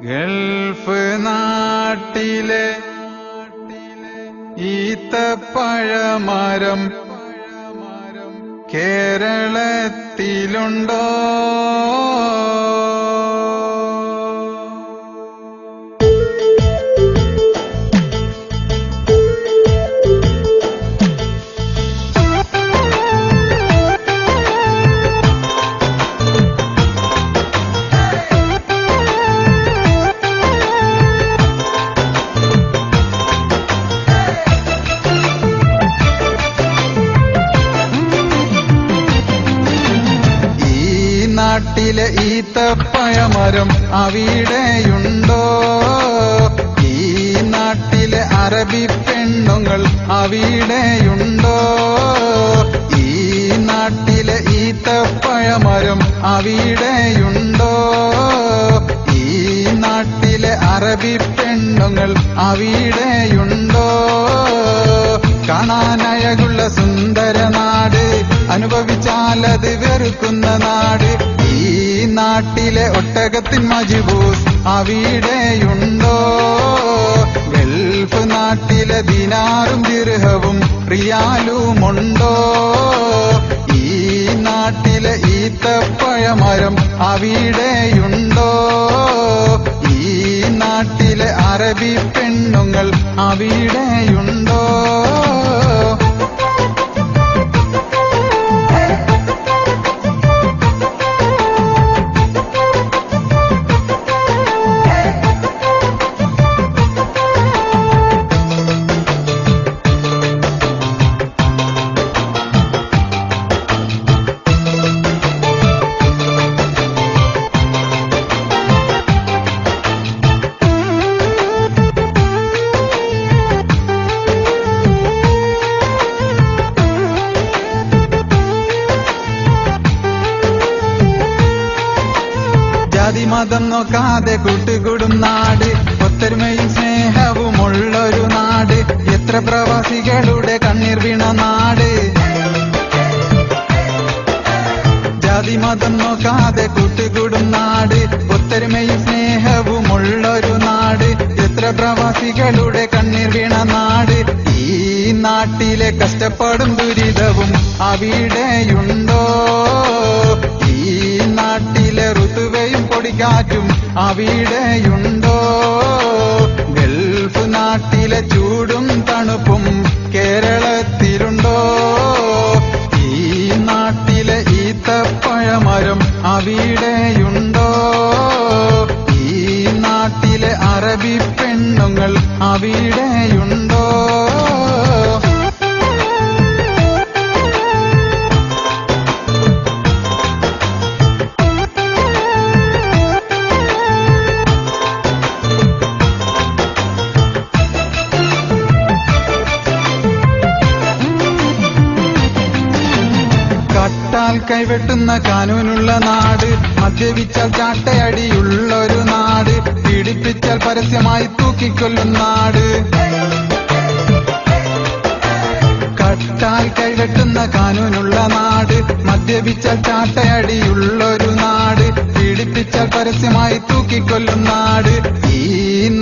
Gulf നാട്ടിലെ ഈത്തപ്പഴമരം കേരളത്തിലുണ്ടോ? നാട്ടിലെ ഈത്തപ്പഴമരം അവിടെയുണ്ടോ? ഈ നാട്ടിലെ അറബി പെണ്ണുങ്ങൾ അവിടെയുണ്ടോ? ഈ നാട്ടിലെ ഈത്തപ്പഴമരം അവിടെയുണ്ടോ? ഈ നാട്ടിലെ അറബി പെണ്ണുങ്ങൾ അവിടെയുണ്ടോ? കാണാനഴകുള്ള സുന്ദര നാട്, അനുഭവിച്ചാലത് വെറുക്കുന്ന നാട്. ഈ നാട്ടിലെ ഒട്ടകത്തിൻ മജ്ബൂസ് അവിടെയുണ്ടോ? ഗൾഫ് നാട്ടിലെ ദിനാറും ദിർഹവും റിയാലുമുണ്ടോ? ഈ നാട്ടിലെ ഈത്തപ്പഴമരം അവിടെയുണ്ടോ? ഈ നാട്ടിലെ അറബി പെണ്ണുങ്ങൾ അവിടെയുണ്ടോ? ജാതിമതം നോക്കാതെ കൂട്ടുകൂടും നാട്, ഒത്തൊരുമയും സ്നേഹവുമുള്ളൊരു നാട്. എത്ര പ്രവാസികളുടെ കണ്ണീർ വീണ നാട്. ജാതിമതം നോക്കാതെ കൂട്ടുകൂടും നാട്, ഒത്തൊരുമയും സ്നേഹവുമുള്ളൊരു നാട്. എത്ര പ്രവാസികളുടെ കണ്ണീർ വീണ നാട്. ഈ നാട്ടിലെ കഷ്ടപ്പാടും ദുരിതവും അവിടെയുണ്ടോ? ഈ നാട്ടിലെ ഋതുവയും പൊടിക്കാറ്റും അവിടെയുണ്ടോ? ഗൾഫ് നാട്ടിലെ ചൂടും തണുപ്പും കേരളത്തിലുണ്ടോ? ഈ നാട്ടിലെ ഈത്തപ്പഴമരം അവിടെയുണ്ടോ? ഈ നാട്ടിലെ അറബി പെണ്ണുങ്ങൾ അവിടെയുണ്ടോ? കട്ടാൽ കൈവെട്ടുന്ന കാനൂനുള്ള നാട്, മദ്യപിച്ചാൽ ചാട്ടയടിയുള്ളൊരു നാട്, പീഡിപ്പിച്ചാൽ പരസ്യമായി തൂക്കിക്കൊല്ലും നാട്. കട്ടാൽ കൈവെട്ടുന്ന കാനൂനുള്ള നാട്, മദ്യപിച്ചാൽ ചാട്ടയടിയുള്ളൊരു നാട്, പീഡിപ്പിച്ചാൽ പരസ്യമായി തൂക്കിക്കൊല്ലും നാട്. ഈ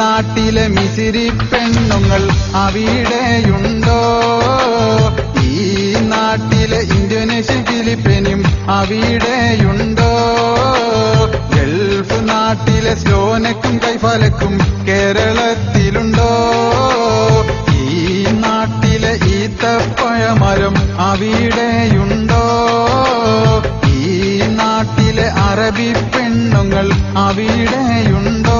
നാട്ടിലെ മിസിരി പെണ്ണുങ്ങൾ അവിടെയുണ്ടോ? ഈ നാട്ടിലെ ഇന്തോനേഷ്യൻ ഫിലിപ്പീനും അവിടെയുണ്ടോ? ഗൾഫ് നാട്ടിലെ സ്ലോനക്കും കൈഫലക്കും കേരളത്തിലുണ്ടോ? ഈ നാട്ടിലെ ഈത്തപ്പഴമരം അവിടെയുണ്ടോ? ഈ നാട്ടിലെ അറബി പെണ്ണുങ്ങൾ അവിടെയുണ്ടോ?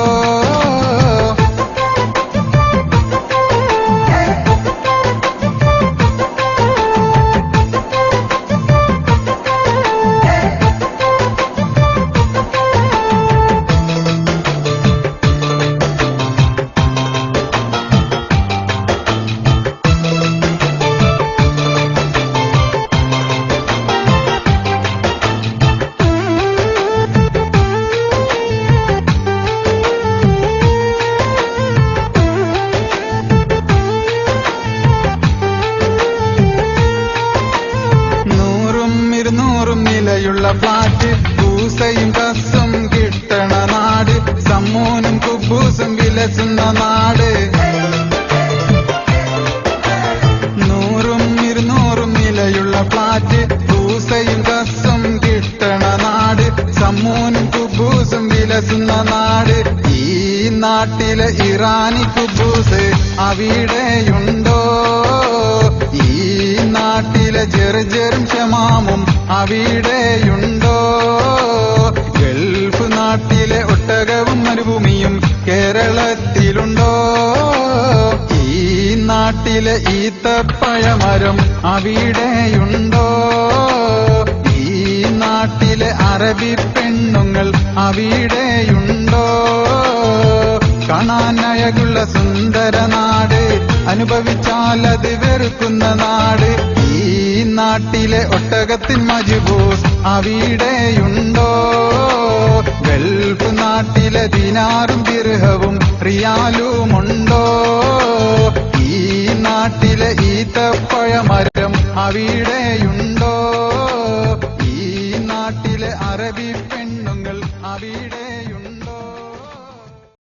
വിലസുന്ന നാട്. 100ഉം 200ഉം നിലയുള്ള ഫ്ലാറ്റ്, പൂസയും കസും കിട്ടണ നാട്, സമ്മൂനും കുബൂസും വിലസുന്ന നാട്. ഈ നാട്ടിലെ ഇറാനി കുബൂസ് അവിടെയുണ്ടോ? ഈ നാട്ടിലെ ജർജറും ഷമാമും അവിടെയുണ്ടോ? ഗൾഫ് നാട്ടിലെ ഒട്ടകവും മരുഭൂമിയും കേരളത്തിലുണ്ടോ? ഈ നാട്ടിലെ ഈത്തപ്പഴമരം അവിടെയുണ്ടോ? ഈ നാട്ടിലെ അറബി പെണ്ണുങ്ങൾ അവിടെയുണ്ടോ? കാണാൻ അഴകുള്ള സുന്ദര നാട്, അനുഭവിച്ചാൽ അത് വെറുക്കുന്ന നാട്. ഈ നാട്ടിലെ ഒട്ടകത്തിൻ മജ്ബൂസ് അവിടെയുണ്ടോ? ഗൾഫ് നാട്ടിലെ ദിനാറും ദിർഹവും റിയാലുമുണ്ടോ? ഈ നാട്ടിലെ ഈത്തപ്പഴമരം അവിടെയുണ്ടോ? ഈ നാട്ടിലെ അറബി പെണ്ണുങ്ങൾ അവിടെ